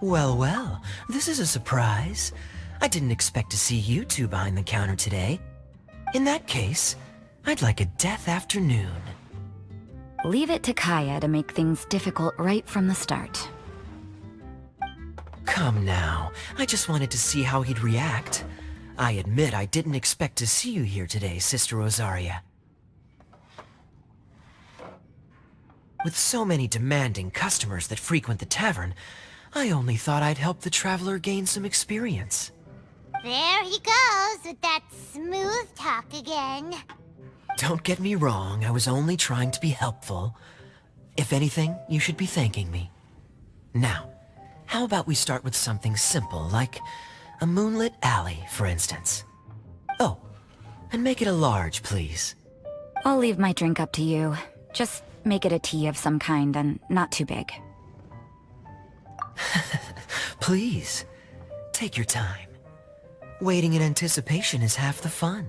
Well, well, this is a surprise. I didn't expect to see you two behind the counter today. In that case, I'd like a death afternoon. Leave it to Kaeya to make things difficult right from the start. Come now, I just wanted to see how he'd react. I admit I didn't expect to see you here today, Sister Rosaria. With so many demanding customers that frequent the tavern, I only thought I'd help the traveler gain some experience. There he goes with that smooth talk again. Don't get me wrong, I was only trying to be helpful. If anything, you should be thanking me. Now, how about we start with something simple, like a moonlit alley, for instance? Oh, and make it a large, please. I'll leave my drink up to you. Just make it a tea of some kind and not too big. Please, take your time. Waiting in anticipation is half the fun.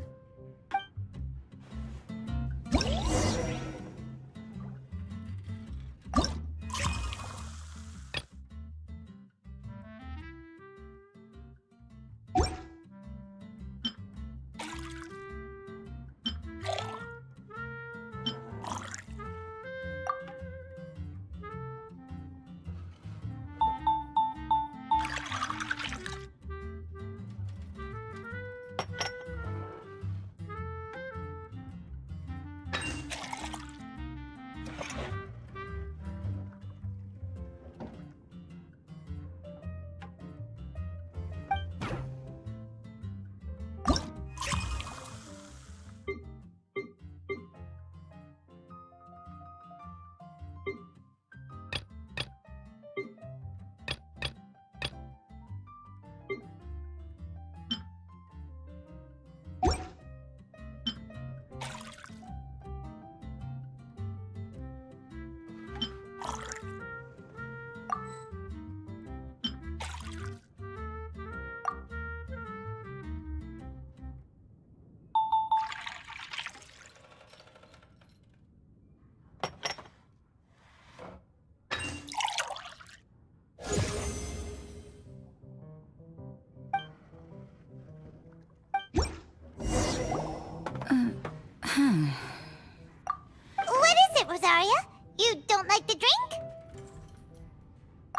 What is it, Rosaria? You don't like the drink?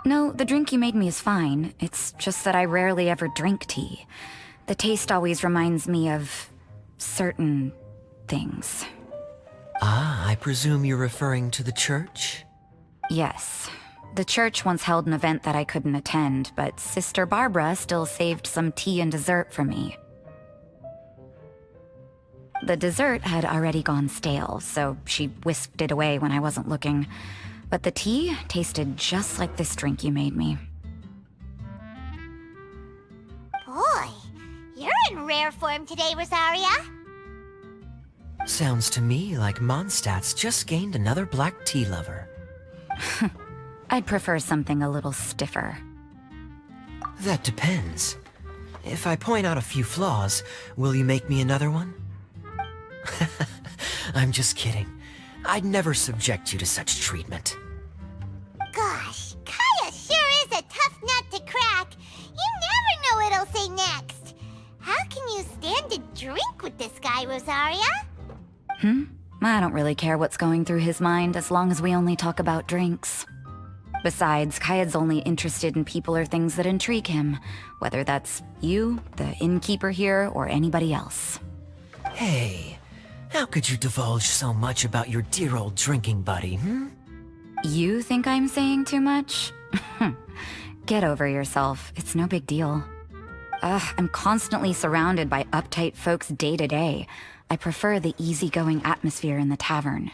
No, the drink you made me is fine. It's just that I rarely ever drink tea. The taste always reminds me of certain things. Ah, I presume you're referring to the church? Yes. The church once held an event that I couldn't attend, but Sister Barbara still saved some tea and dessert for me. The dessert had already gone stale, so she whisked it away when I wasn't looking. But the tea tasted just like this drink you made me. Boy, you're in rare form today, Rosaria. Sounds to me like Mondstadt's just gained another black tea lover. I'd prefer something a little stiffer. That depends. If I point out a few flaws, will you make me another one? I'm just kidding. I'd never subject you to such treatment. Gosh, Kaeya sure is a tough nut to crack. You never know what he'll say next. How can you stand to drink with this guy, Rosaria? I don't really care what's going through his mind as long as we only talk about drinks. Besides, Kaeya's only interested in people or things that intrigue him, whether that's you, the innkeeper here, or anybody else. Hey, how could you divulge so much about your dear old drinking buddy, You think I'm saying too much? Get over yourself. It's no big deal. I'm constantly surrounded by uptight folks day to day. I prefer the easygoing atmosphere in the tavern.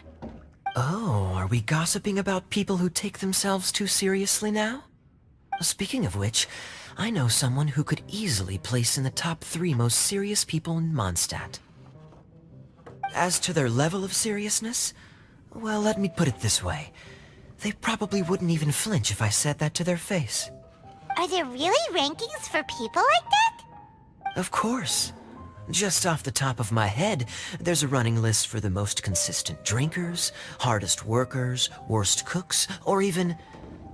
Oh, are we gossiping about people who take themselves too seriously now? Speaking of which, I know someone who could easily place in the top 3 most serious people in Mondstadt. As to their level of seriousness, well, let me put it this way. They probably wouldn't even flinch if I said that to their face. Are there really rankings for people like that? Of course. Just off the top of my head, there's a running list for the most consistent drinkers, hardest workers, worst cooks, or even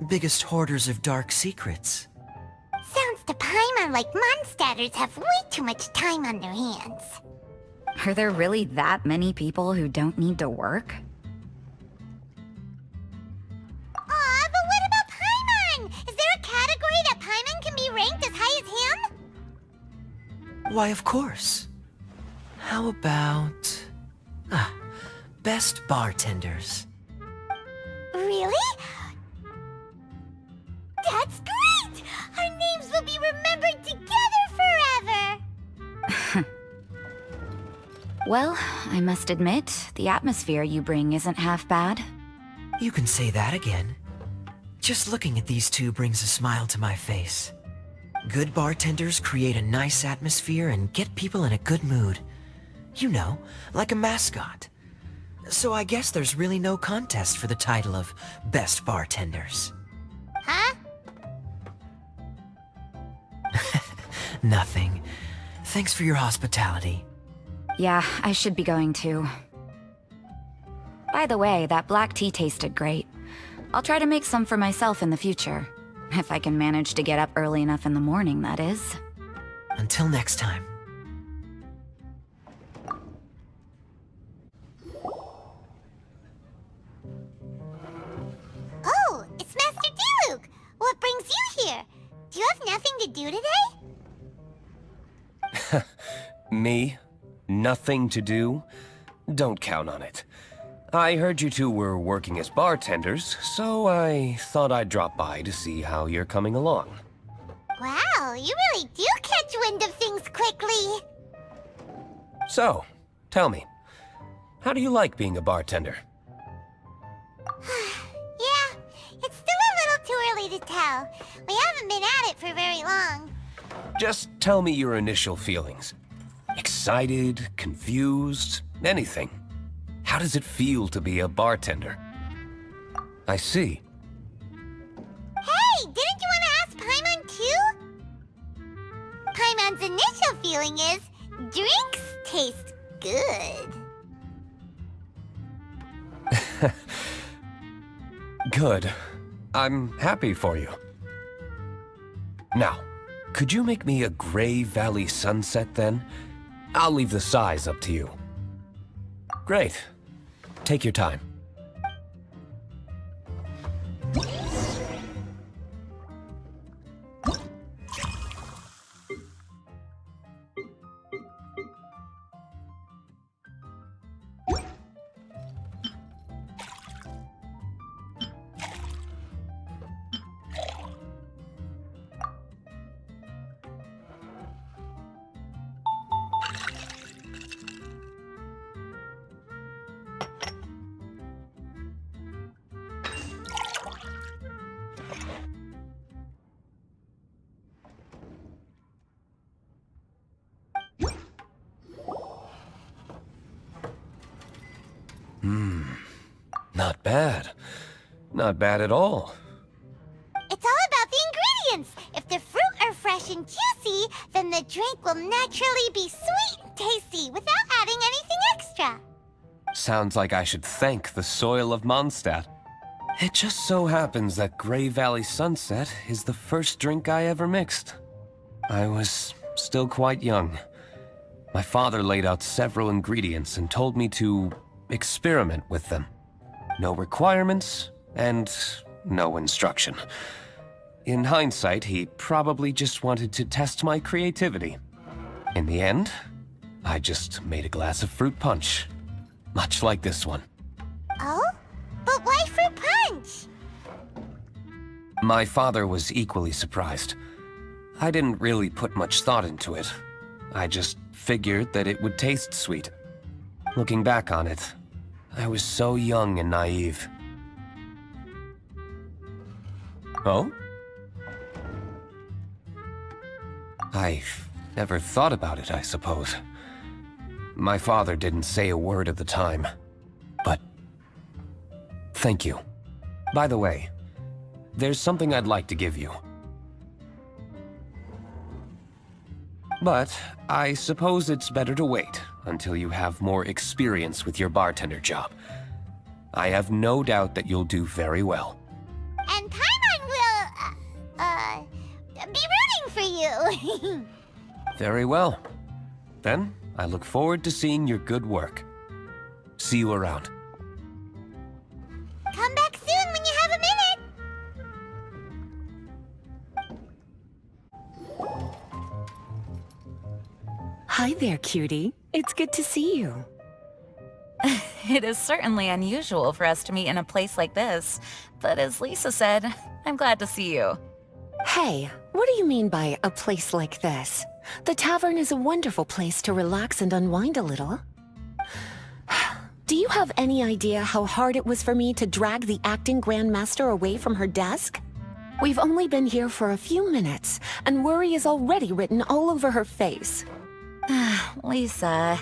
biggest hoarders of dark secrets. The Paimon like Mondstadters have way too much time on their hands. Are there really that many people who don't need to work? Aw, but what about Paimon? Is there a category that Paimon can be ranked as high as him? Why, of course. How about... best bartenders. Really? That's great! Our names will be remembered together forever! Well, I must admit, the atmosphere you bring isn't half bad. You can say that again. Just looking at these two brings a smile to my face. Good bartenders create a nice atmosphere and get people in a good mood. You know, like a mascot. So I guess there's really no contest for the title of Best Bartenders. Huh? Nothing. Thanks for your hospitality. Yeah, I should be going too. By the way, that black tea tasted great. I'll try to make some for myself in the future. If I can manage to get up early enough in the morning, that is. Until next time. Oh, it's Master Diluc! What brings you here? Do you have nothing to do today? Me? Nothing to do? Don't count on it. I heard you two were working as bartenders, so I thought I'd drop by to see how you're coming along. Wow, you really do catch wind of things quickly. So, tell me, how do you like being a bartender? Yeah, it's still a little too early to tell. We haven't been at it for very long. Just tell me your initial feelings. Excited, confused, anything. How does it feel to be a bartender? I see. Hey, didn't you want to ask Paimon too? Paimon's initial feeling is, drinks taste good. Good. I'm happy for you. Now, could you make me a Gray Valley sunset then? I'll leave the size up to you. Great. Take your time. Not bad. Not bad at all. It's all about the ingredients. If the fruit are fresh and juicy, then the drink will naturally be sweet and tasty without adding anything extra. Sounds like I should thank the soil of Mondstadt. It just so happens that Gray Valley Sunset is the first drink I ever mixed. I was still quite young. My father laid out several ingredients and told me to experiment with them. No requirements, and no instruction. In hindsight, he probably just wanted to test my creativity. In the end, I just made a glass of fruit punch. Much like this one. Oh? But why fruit punch? My father was equally surprised. I didn't really put much thought into it. I just figured that it would taste sweet. Looking back on it, I was so young and naive. Oh? I've never thought about it, I suppose. My father didn't say a word at the time, but thank you. By the way, there's something I'd like to give you. But I suppose it's better to wait until you have more experience with your bartender job. I have no doubt that you'll do very well. And Paimon will, be rooting for you. Very well. Then, I look forward to seeing your good work. See you around. Come back soon when you have a minute. Hi there, cutie. It's good to see you. It is certainly unusual for us to meet in a place like this, but as Lisa said, I'm glad to see you. Hey, what do you mean by a place like this? The tavern is a wonderful place to relax and unwind a little. Do you have any idea how hard it was for me to drag the acting grandmaster away from her desk? We've only been here for a few minutes, and worry is already written all over her face. Lisa...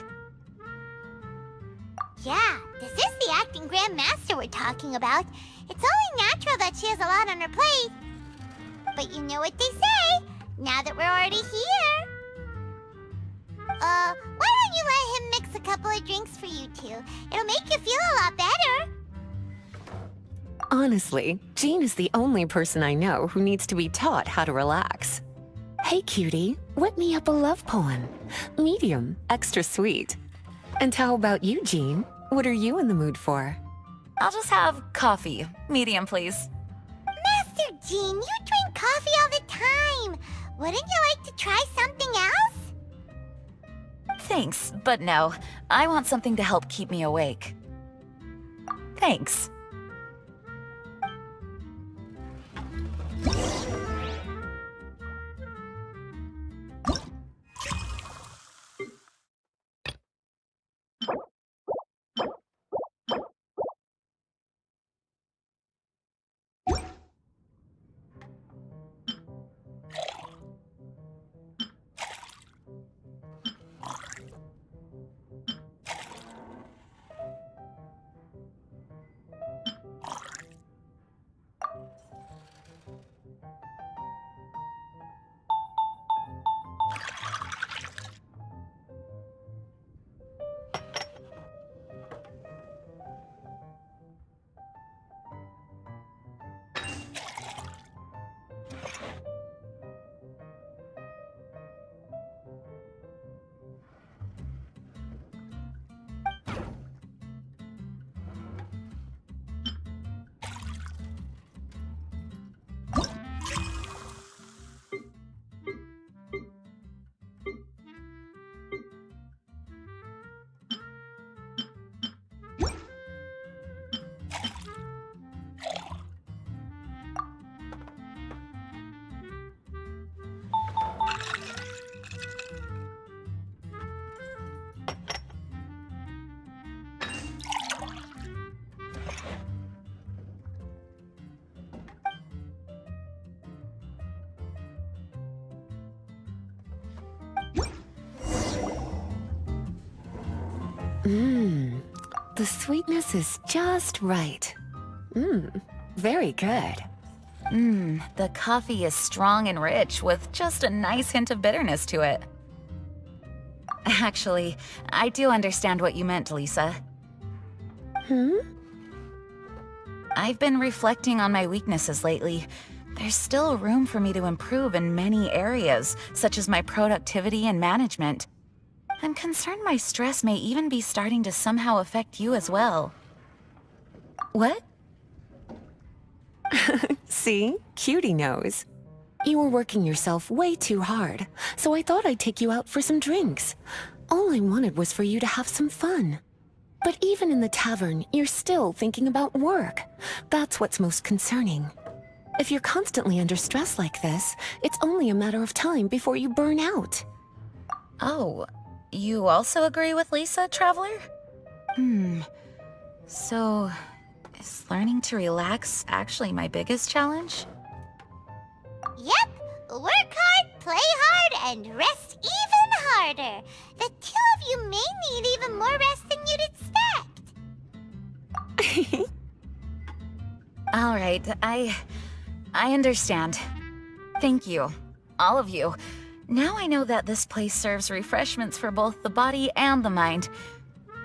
Yeah, this is the acting grandmaster we're talking about. It's only natural that she has a lot on her plate. But you know what they say, now that we're already here. Why don't you let him mix a couple of drinks for you two? It'll make you feel a lot better. Honestly, Jean is the only person I know who needs to be taught how to relax. Hey, cutie, whip me up a love poem. Medium, extra sweet. And how about you, Jean? What are you in the mood for? I'll just have coffee. Medium, please. Master Jean, you drink coffee all the time. Wouldn't you like to try something else? Thanks, but no. I want something to help keep me awake. Thanks. The sweetness is just right. Very good. The coffee is strong and rich with just a nice hint of bitterness to it. Actually, I do understand what you meant, Lisa. I've been reflecting on my weaknesses lately. There's still room for me to improve in many areas, such as my productivity and management. I'm concerned my stress may even be starting to somehow affect you as well. What? See? Cutie knows. You were working yourself way too hard, so I thought I'd take you out for some drinks. All I wanted was for you to have some fun. But even in the tavern, you're still thinking about work. That's what's most concerning. If you're constantly under stress like this, it's only a matter of time before you burn out. Oh, you also agree with Lisa, Traveler? So, is learning to relax actually my biggest challenge? Yep, work hard, play hard, and rest even harder. The two of you may need even more rest than you'd expect. All right, I understand. Thank you, all of you. Now I know that this place serves refreshments for both the body and the mind.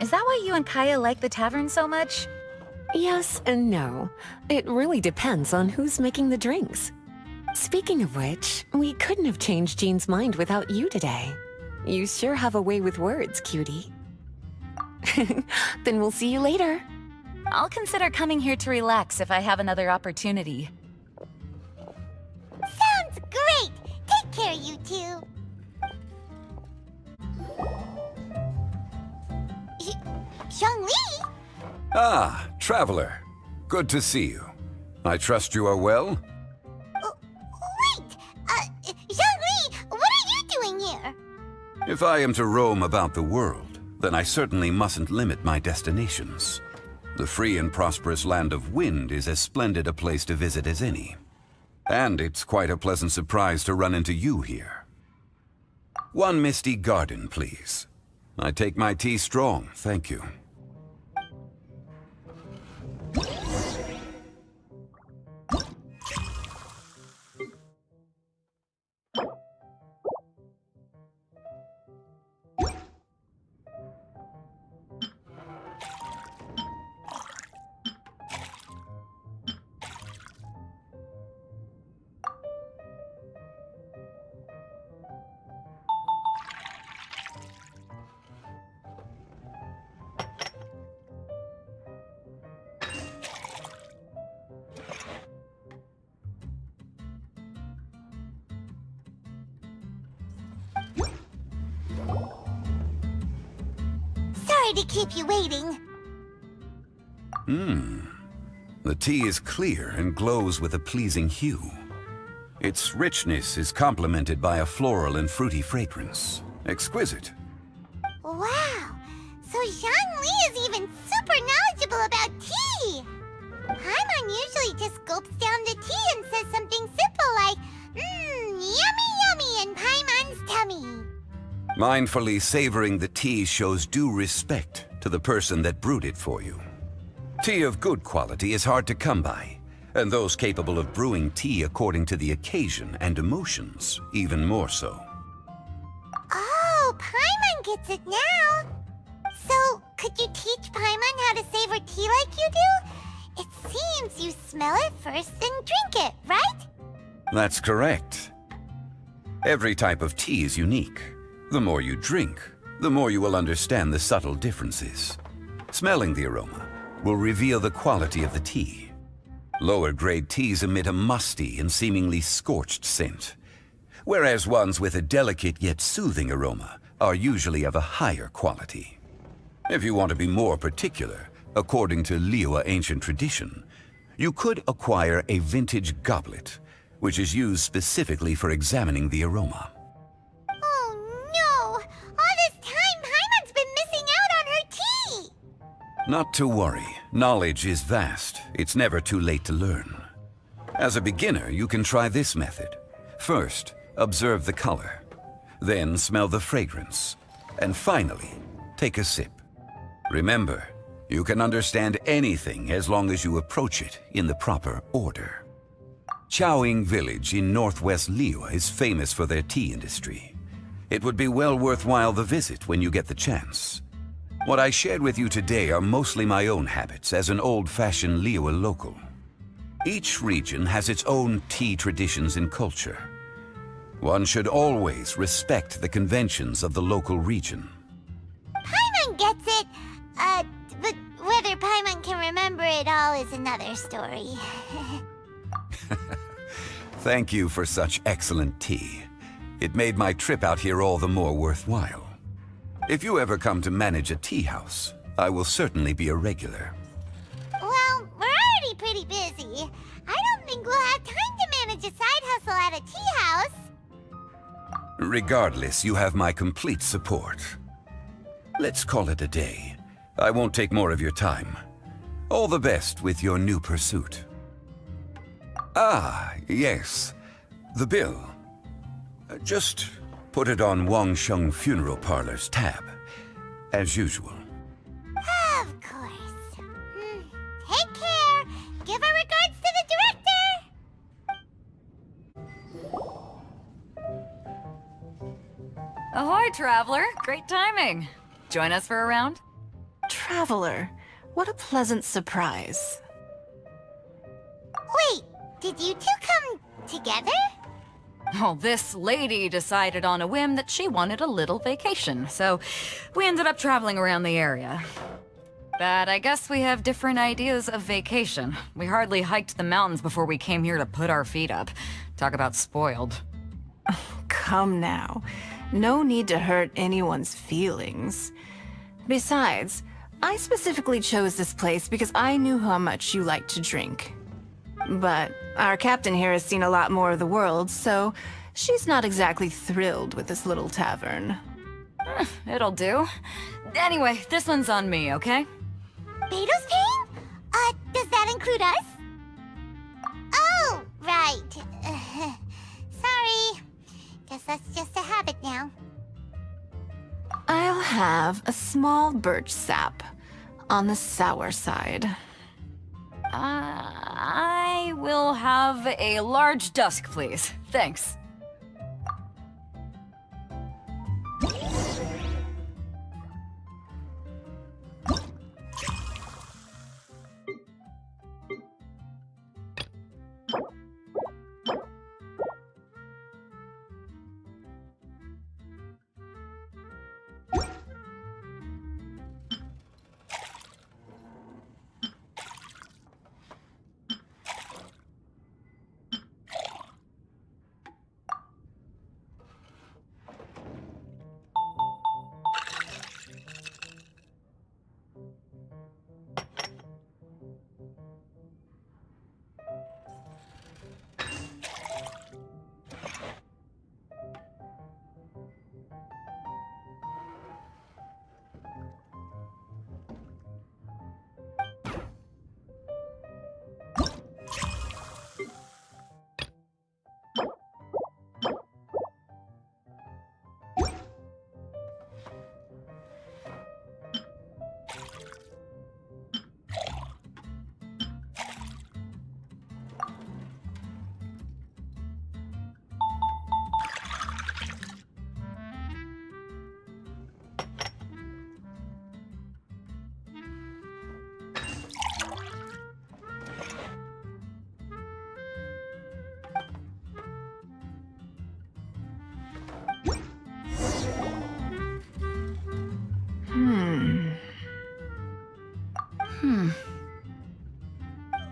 Is that why you and Kaeya like the tavern so much? Yes and no. It really depends on who's making the drinks. Speaking of which, we couldn't have changed Jean's mind without you today. You sure have a way with words, cutie. Then we'll see you later. I'll consider coming here to relax if I have another opportunity. Sounds great! Take care, you two. Zhongli? Ah, traveler. Good to see you. I trust you are well? Wait! Zhongli, what are you doing here? If I am to roam about the world, then I certainly mustn't limit my destinations. The free and prosperous land of Wind is as splendid a place to visit as any. And it's quite a pleasant surprise to run into you here. One misty garden, please. I take my tea strong, thank you. Sorry to keep you waiting. The tea is clear and glows with a pleasing hue. Its richness is complemented by a floral and fruity fragrance. Exquisite. Wow! So Zhongli is even super knowledgeable about tea! Paimon usually just gulps down the tea and says something simple like, yummy yummy in Paimon's tummy. Mindfully savoring the tea shows due respect to the person that brewed it for you. Tea of good quality is hard to come by, and those capable of brewing tea according to the occasion and emotions, even more so. Oh, Paimon gets it now! So, could you teach Paimon how to savor tea like you do? It seems you smell it first and drink it, right? That's correct. Every type of tea is unique. The more you drink, the more you will understand the subtle differences. Smelling the aroma will reveal the quality of the tea. Lower grade teas emit a musty and seemingly scorched scent, whereas ones with a delicate yet soothing aroma are usually of a higher quality. If you want to be more particular, according to Liyue ancient tradition, you could acquire a vintage goblet, which is used specifically for examining the aroma. Oh no! All this time Paimon's been missing out on her tea! Not to worry. Knowledge is vast. It's never too late to learn. As a beginner, you can try this method. First, observe the color. Then smell the fragrance. And finally, take a sip. Remember, you can understand anything as long as you approach it in the proper order. Chaoying Village in northwest Liyue is famous for their tea industry. It would be well worthwhile the visit when you get the chance. What I shared with you today are mostly my own habits as an old-fashioned Liyue local. Each region has its own tea traditions and culture. One should always respect the conventions of the local region. Paimon gets it, but whether Paimon can remember it all is another story. Thank you for such excellent tea. It made my trip out here all the more worthwhile. If you ever come to manage a tea house, I will certainly be a regular. Well, we're already pretty busy. I don't think we'll have time to manage a side hustle at a tea house. Regardless, you have my complete support. Let's call it a day. I won't take more of your time. All the best with your new pursuit. Ah, yes. The bill. Just put it on Wangsheng Funeral Parlor's tab, as usual. Of course. Take care. Give our regards to the director. Ahoy, traveler! Great timing. Join us for a round? Traveler, what a pleasant surprise. Wait, did you two come together? Well, this lady decided on a whim that she wanted a little vacation, so we ended up traveling around the area. But I guess we have different ideas of vacation. We hardly hiked the mountains before we came here to put our feet up. Talk about spoiled. Come now. No need to hurt anyone's feelings. Besides, I specifically chose this place because I knew how much you like to drink. But our captain here has seen a lot more of the world, so she's not exactly thrilled with this little tavern. It'll do. Anyway, this one's on me, okay? Beidou's paying? Does that include us? Oh, right. Sorry. Guess that's just a habit now. I'll have a small birch sap on the sour side. I will have a large dusk, please. Thanks.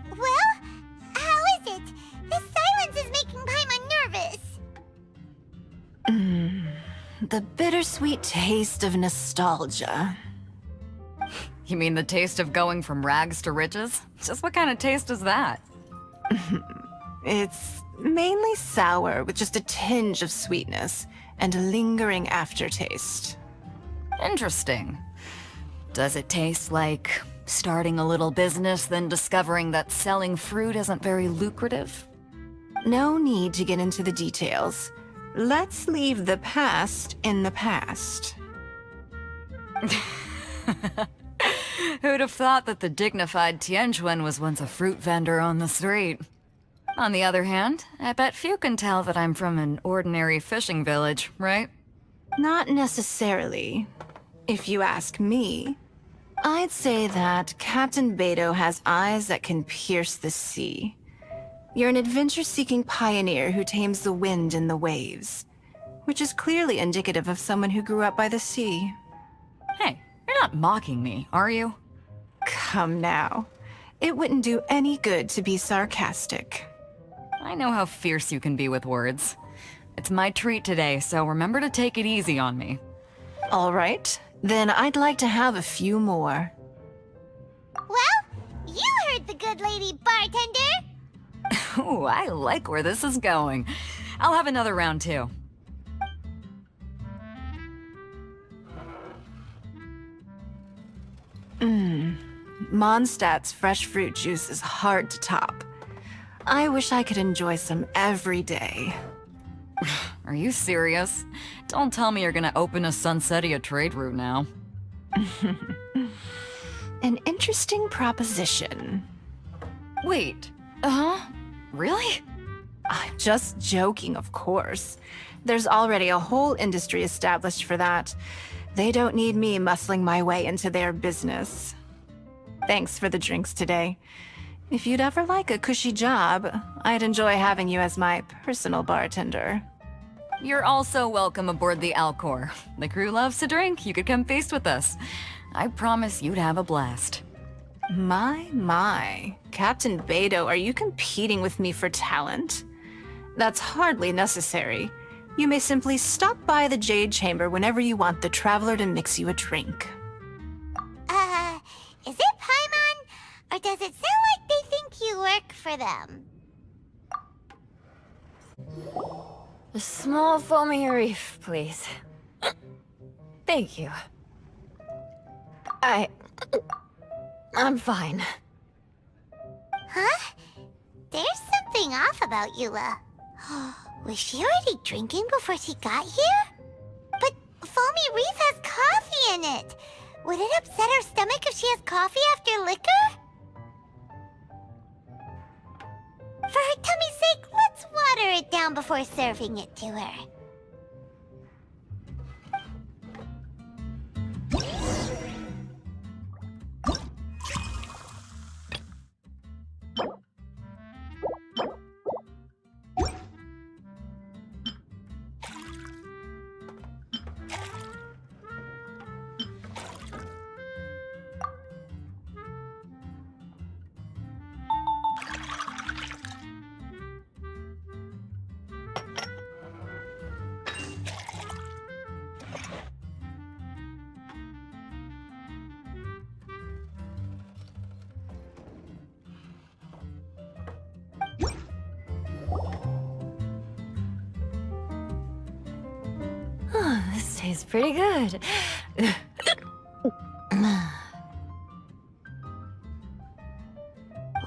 Well, how is it? This silence is making Paimon nervous. The bittersweet taste of nostalgia. You mean the taste of going from rags to riches? Just what kind of taste is that? It's mainly sour with just a tinge of sweetness and a lingering aftertaste. Interesting. Does it taste like starting a little business, then discovering that selling fruit isn't very lucrative? No need to get into the details. Let's leave the past in the past. Who'd have thought that the dignified Tianquan was once a fruit vendor on the street? On the other hand, I bet few can tell that I'm from an ordinary fishing village, right? Not necessarily. If you ask me, I'd say that Captain Beidou has eyes that can pierce the sea. You're an adventure-seeking pioneer who tames the wind and the waves, which is clearly indicative of someone who grew up by the sea. Hey, you're not mocking me, are you? Come now. It wouldn't do any good to be sarcastic. I know how fierce you can be with words. It's my treat today, so remember to take it easy on me. All right, then I'd like to have a few more. Well, you heard the good lady bartender. Ooh, I like where this is going. I'll have another round too. Mondstadt's fresh fruit juice is hard to top. I wish I could enjoy some every day. Are you serious? Don't tell me you're gonna open a Sunsetia trade route now. An interesting proposition. Wait, really? I'm just joking, of course. There's already a whole industry established for that. They don't need me muscling my way into their business. Thanks for the drinks today. If you'd ever like a cushy job, I'd enjoy having you as my personal bartender. You're also welcome aboard the Alcor. The crew loves to drink. You could come feast with us. I promise you'd have a blast. My. Captain Beidou, are you competing with me for talent? That's hardly necessary. You may simply stop by the Jade Chamber whenever you want the Traveler to mix you a drink. Is it Paimon? Or does it sound like they think you work for them? A small foamy reef, please. Thank you. I'm fine. Huh? There's something off about Eula. Was she already drinking before she got here? But foamy reef has coffee in it. Would it upset her stomach if she has coffee after liquor? For her tummy's sake, let's water it down before serving it to her. This tastes pretty good.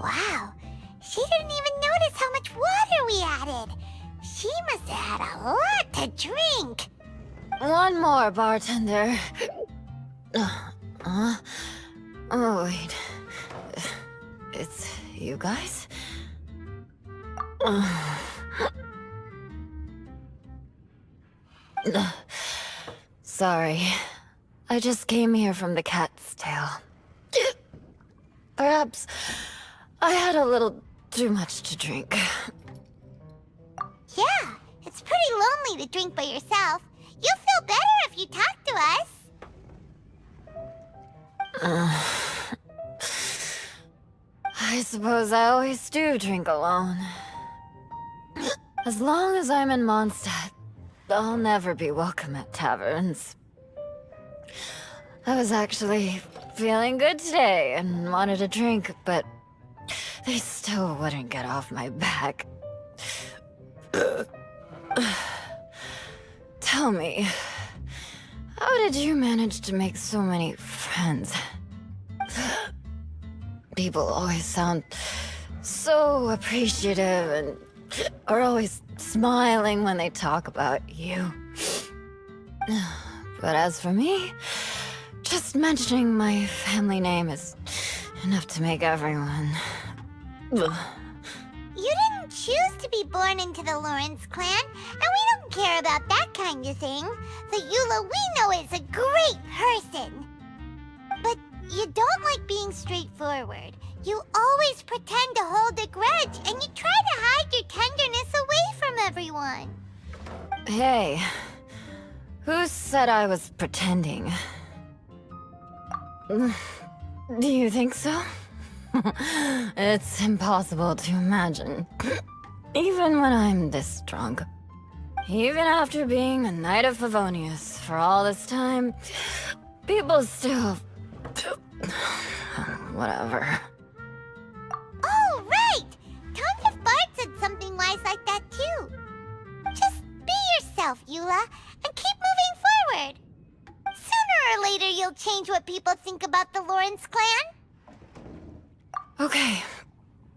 Wow, she didn't even notice how much water we added. She must have had a lot to drink. One more, bartender. Oh, wait. It's you guys? Sorry. I just came here from the Cat's Tail. Perhaps I had a little too much to drink. Yeah, it's pretty lonely to drink by yourself. You'll feel better if you talk to us. I suppose I always do drink alone. As long as I'm in Mondstadt, I'll never be welcome at taverns. I was actually feeling good today and wanted a drink, but they still wouldn't get off my back. Tell me, how did you manage to make so many friends? People always sound so appreciative and are always smiling when they talk about you. But as for me, just mentioning my family name is enough to make everyone... You didn't choose to be born into the Lawrence clan, and we don't care about that kind of thing. The Eula we know is a great person. But you don't like being straightforward. You always pretend to hold a grudge, and you try to hide your tenderness away from everyone. Hey, who said I was pretending? Do you think so? It's impossible to imagine. Even when I'm this drunk. Even after being a Knight of Favonius for all this time, people still... Whatever. Oh, right! Tons of Bard said something wise like that too. Just be yourself, Eula, and keep moving forward. Sooner or later, you'll change what people think about the Lawrence clan. Okay,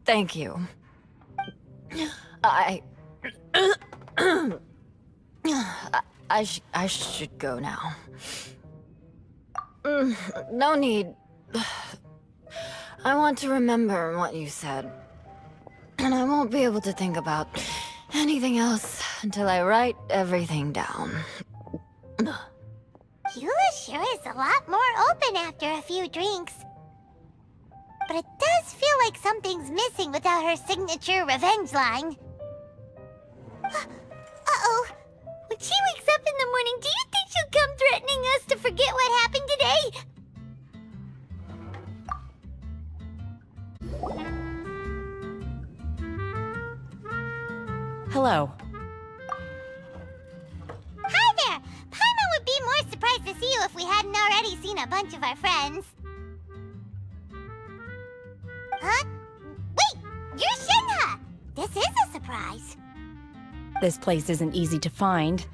thank you. I should go now. No need. I want to remember what you said. And I won't be able to think about anything else until I write everything down. Eula sure is a lot more open after a few drinks. But it does feel like something's missing without her signature revenge line. Uh-oh. We to see you if we hadn't already seen a bunch of our friends. Huh? Wait! You're Shenhe! This is a surprise. This place isn't easy to find.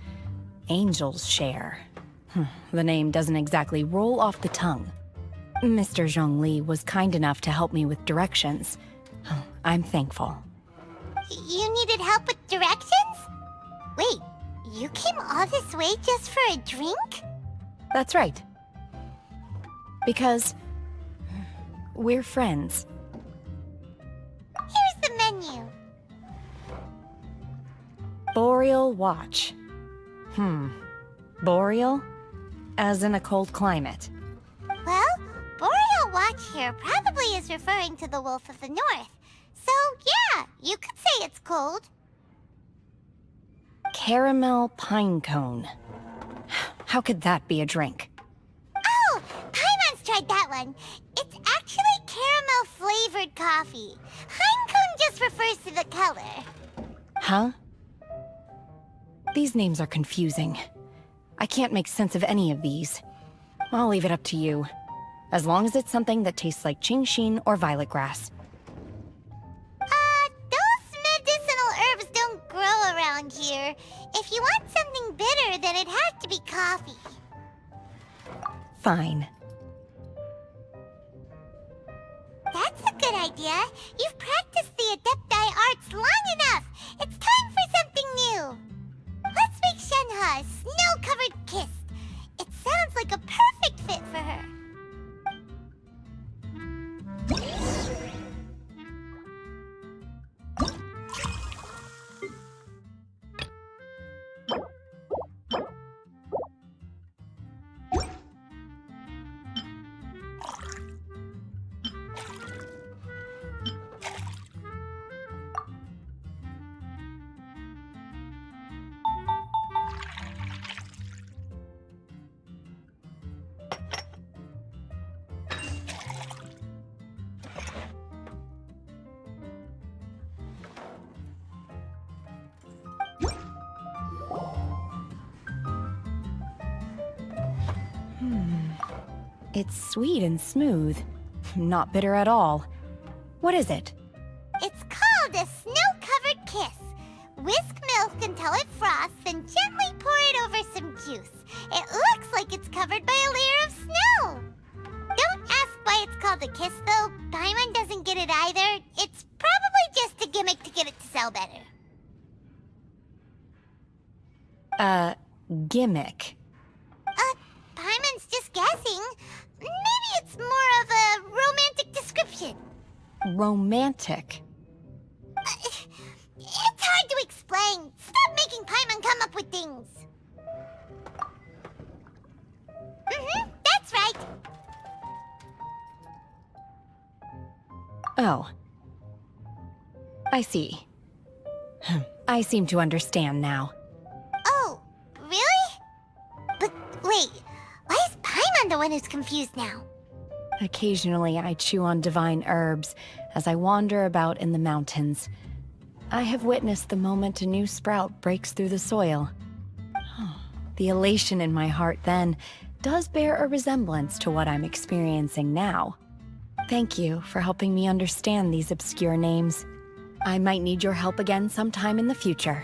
Angel's Share. The name doesn't exactly roll off the tongue. Mr. Zhongli was kind enough to help me with directions. I'm thankful. You needed help with directions? Wait, you came all this way just for a drink? That's right. Because we're friends. Here's the menu. Boreal Watch. Boreal? As in a cold climate. Well, Boreal Watch here probably is referring to the Wolf of the North. So, yeah, you could say it's cold. Caramel pine cone. How could that be a drink? Oh, Paimon's tried that one. It's actually caramel-flavored coffee. Pine cone just refers to the color. Huh? These names are confusing. I can't make sense of any of these. I'll leave it up to you. As long as it's something that tastes like Qingxin or violet grass. Those medicinal herbs don't grow around here. If you want something bitter, then it has to be coffee. Fine. That's a good idea. You've practiced the Adepti arts long enough. It's time for something new. Let's make Shenhe a snow-covered kiss. It sounds like a perfect fit for her. It's sweet and smooth. Not bitter at all. What is it? It's called a snow-covered kiss. Whisk milk until it frosts, then gently pour it over some juice. It looks like it's covered by a layer of snow. Don't ask why it's called a kiss, though. Paimon doesn't get it either. It's probably just a gimmick to get it to sell better. Gimmick. Paimon's just guessing. Maybe it's more of a romantic description. Romantic. It's hard to explain. Stop making Paimon come up with things. That's right. Oh. I see. I seem to understand now. Oh, really? But wait, why is Paimon the one who's confused now? Occasionally, I chew on divine herbs as I wander about in the mountains. I have witnessed the moment a new sprout breaks through the soil. The elation in my heart then does bear a resemblance to what I'm experiencing now. Thank you for helping me understand these obscure names. I might need your help again sometime in the future.